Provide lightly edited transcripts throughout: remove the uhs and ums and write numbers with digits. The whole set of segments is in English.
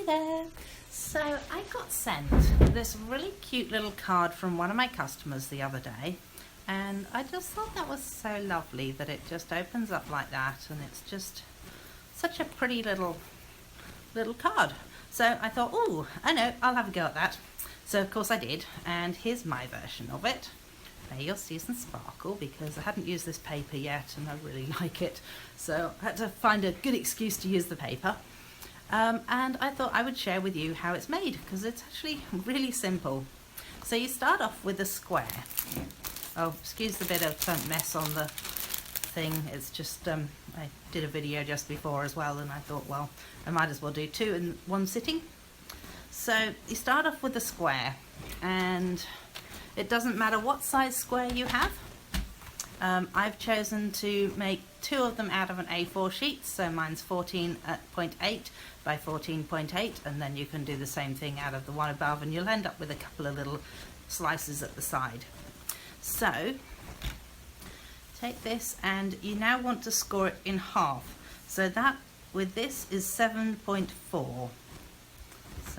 Hi there. So I got sent this really cute little card from one of my customers the other day, and I just thought that was so lovely that it just opens up like that, and it's just such a pretty little card. So I thought, oh, I know, I'll have a go at that. So of course I did, and here's my version of it. There you'll see some sparkle because I hadn't used this paper yet and I really like it, so I had to find a good excuse to use the paper. And I thought I would share with you how it's made because it's actually really simple. So you start off with a square. Oh, excuse the bit of mess on the thing. It's just I did a video just before as well, and I thought, well, I might as well do two in one sitting. So you start off with a square, and it doesn't matter what size square you have. I've chosen to make two of them out of an A4 sheet, so mine's 14.8 by 14.8, and then you can do the same thing out of the one above, and you'll end up with a couple of little slices at the side. So take this, and you now want to score it in half. So that with this is 7.4. So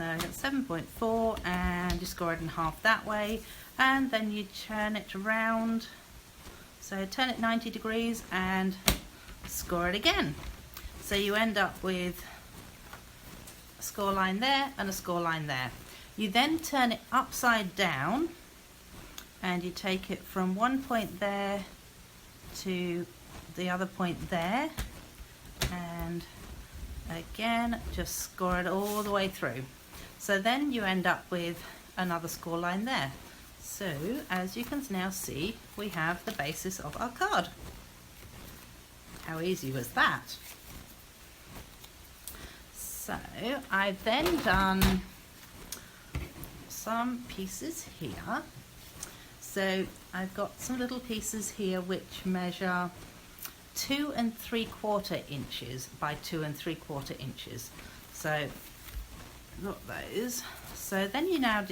7.4, and you score it in half that way, and then you turn it around. So turn it 90 degrees and score it again. So you end up with a score line there and a score line there. You then turn it upside down, and you take it from one point there to the other point there, and again just score it all the way through. So then you end up with another score line there. So as you can now see, we have the basis of our card. How easy was that? So I've then done some pieces here. So I've got some little pieces here which measure 2 3/4 inches by 2 3/4 inches. So got those. So then you now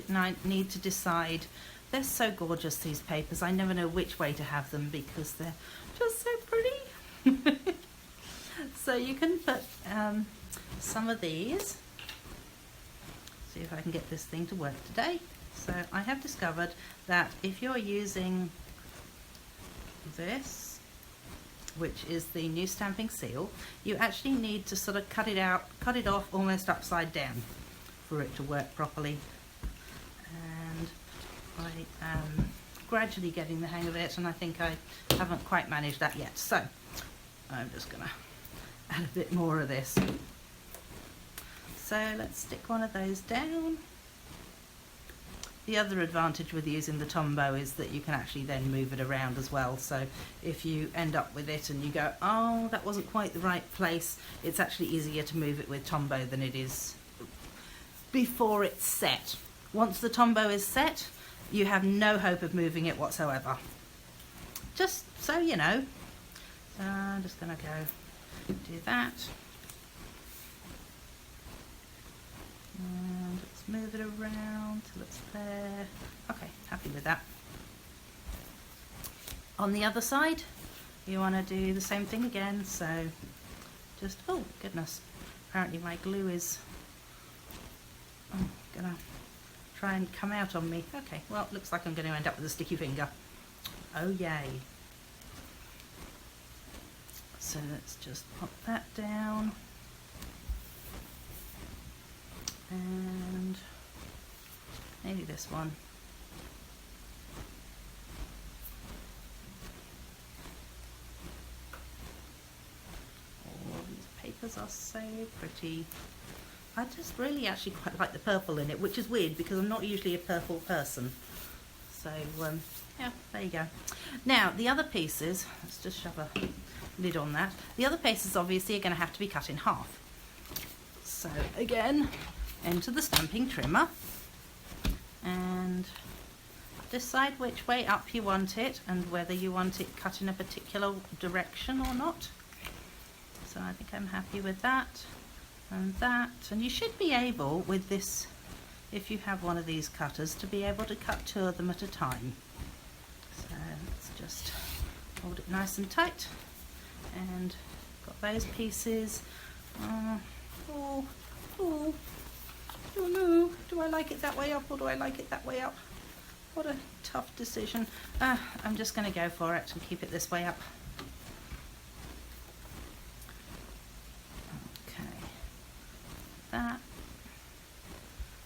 need to decide. They're so gorgeous, these papers. I never know which way to have them because they're just so pretty. So you can put some of these. See if I can get this thing to work today. So I have discovered that if you're using this, which is the new stamping seal, you actually need to sort of cut it off almost upside down for it to work properly. And I am gradually getting the hang of it, and I think I haven't quite managed that yet. So I'm just gonna add a bit more of this. So let's stick one of those down. The other advantage with using the Tombow is that you can actually then move it around as well. So if you end up with it and you go, oh, that wasn't quite the right place, it's actually easier to move it with Tombow than it is before it's set. Once the Tombow is set, you have no hope of moving it whatsoever. Just so you know. So I'm just going to go do that. And let's move it around till it's there. Okay, happy with that. On the other side, you want to do the same thing again. So just, oh goodness, apparently my glue is gonna try and come out on me. Okay, well, looks like I'm going to end up with a sticky finger. Oh yay. So let's just pop that down. And maybe this one. Oh, these papers are so pretty. I just really actually quite like the purple in it, which is weird because I'm not usually a purple person. So yeah, there you go. Now the other pieces, let's just shove a lid on that. The other pieces obviously are going to have to be cut in half. So again, enter the stamping trimmer and decide which way up you want it and whether you want it cut in a particular direction or not. So I think I'm happy with that. And that, and you should be able with this, if you have one of these cutters, to be able to cut two of them at a time. So let's just hold it nice and tight, and got those pieces. Oh, like it that way up or do I like it that way up? What a tough decision. I'm just going to go for it and keep it this way up. Okay, that.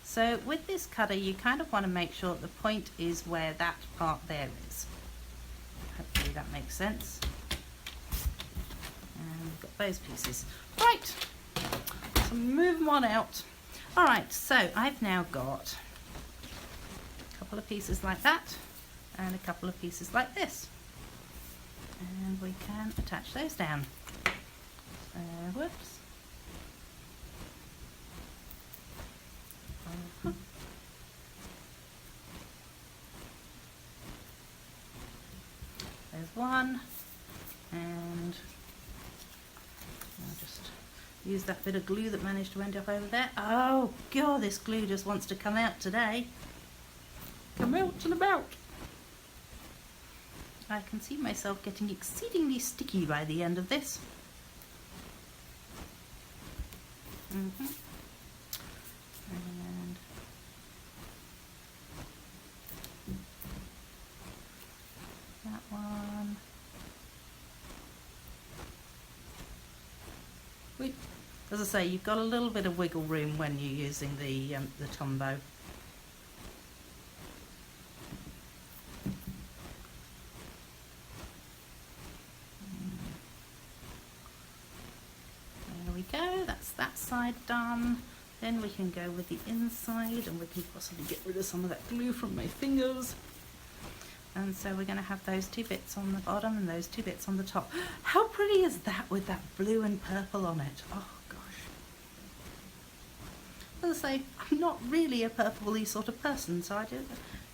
So with this cutter, you kind of want to make sure the point is where that part there is. Hopefully that makes sense. And we've got those pieces. Right, so move them on out. All right, so I've now got a couple of pieces like that and a couple of pieces like this. And we can attach those down. Whoops. There's one, and I'll just use that bit of glue that managed to end up over there. Oh God, this glue just wants to come out today. Come out and about. I can see myself getting exceedingly sticky by the end of this. And that one. As I say, you've got a little bit of wiggle room when you're using the Tombow. There we go, that's that side done. Then we can go with the inside and we can possibly get rid of some of that glue from my fingers. And so we're going to have those two bits on the bottom and those two bits on the top. How pretty is that with that blue and purple on it? Oh gosh. As I say, I'm not really a purpley sort of person, so I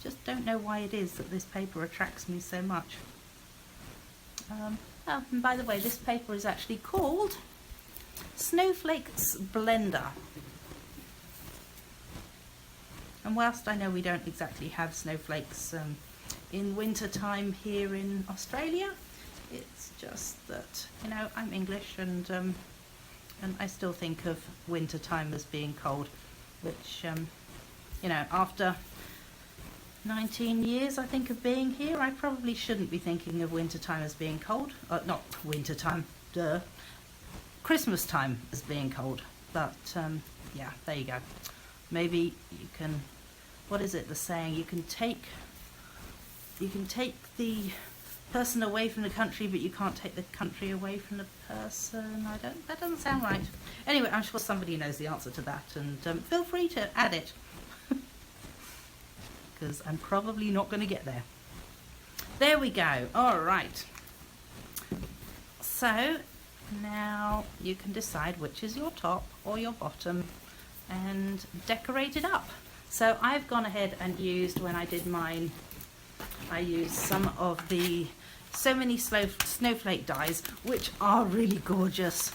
just don't know why it is that this paper attracts me so much. Oh, and by the way, this paper is actually called Snowflakes Blender. And whilst I know we don't exactly have snowflakes in winter time here in Australia, it's just that, you know, I'm English and I still think of winter time as being cold, which you know, after 19 years I think of being here, I probably shouldn't be thinking of winter time as being cold. Not winter time, duh. Christmas time as being cold. But yeah, there you go. Maybe you can, what is it, the saying, you can take the person away from the country, but you can't take the country away from the person. That doesn't sound right. Anyway, I'm sure somebody knows the answer to that, and feel free to add it, because I'm probably not going to get there. There we go. All right. So now you can decide which is your top or your bottom and decorate it up. So I've gone ahead and used, when I did mine, I used some of the So Many Snowflake dies, which are really gorgeous.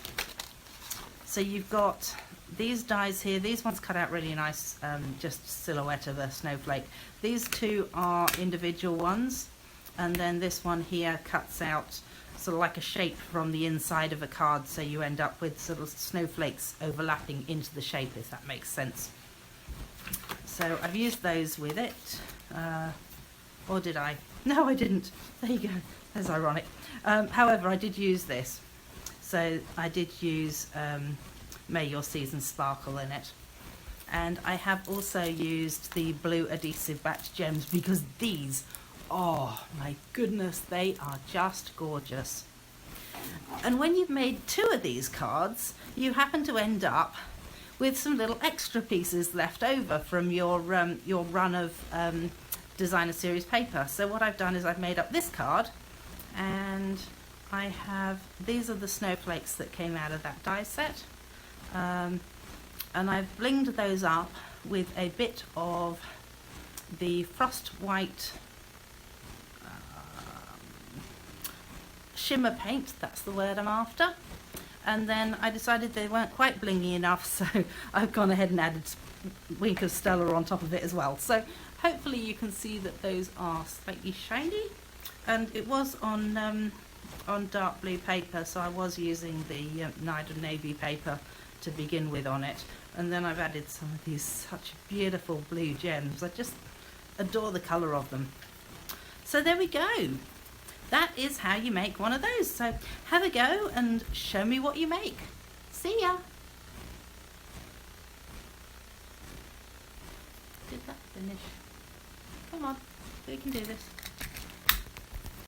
So you've got these dies here. These ones cut out really nice, just silhouette of a snowflake. These two are individual ones, and then this one here cuts out sort of like a shape from the inside of a card, so you end up with sort of snowflakes overlapping into the shape, if that makes sense. So I've used those with it. Or did I? No, I didn't. There you go. That's ironic. However, I did use this. So I did use May Your Season Sparkle in it. And I have also used the blue adhesive backed gems, because these, oh my goodness, they are just gorgeous. And when you've made two of these cards, you happen to end up with some little extra pieces left over from your run of designer series paper. So what I've done is I've made up this card, and I have, these are the snowflakes that came out of that die set, and I've blinged those up with a bit of the Frost White shimmer paint, that's the word I'm after. And then I decided they weren't quite blingy enough, so I've gone ahead and added Wink of Stella on top of it as well. So hopefully you can see that those are slightly shiny. And it was on dark blue paper, so I was using the Nida Navy paper to begin with on it, and then I've added some of these such beautiful blue gems. I just adore the colour of them. So there we go. That is how you make one of those. So have a go and show me what you make. See ya. Did that finish? Come on, we can do this.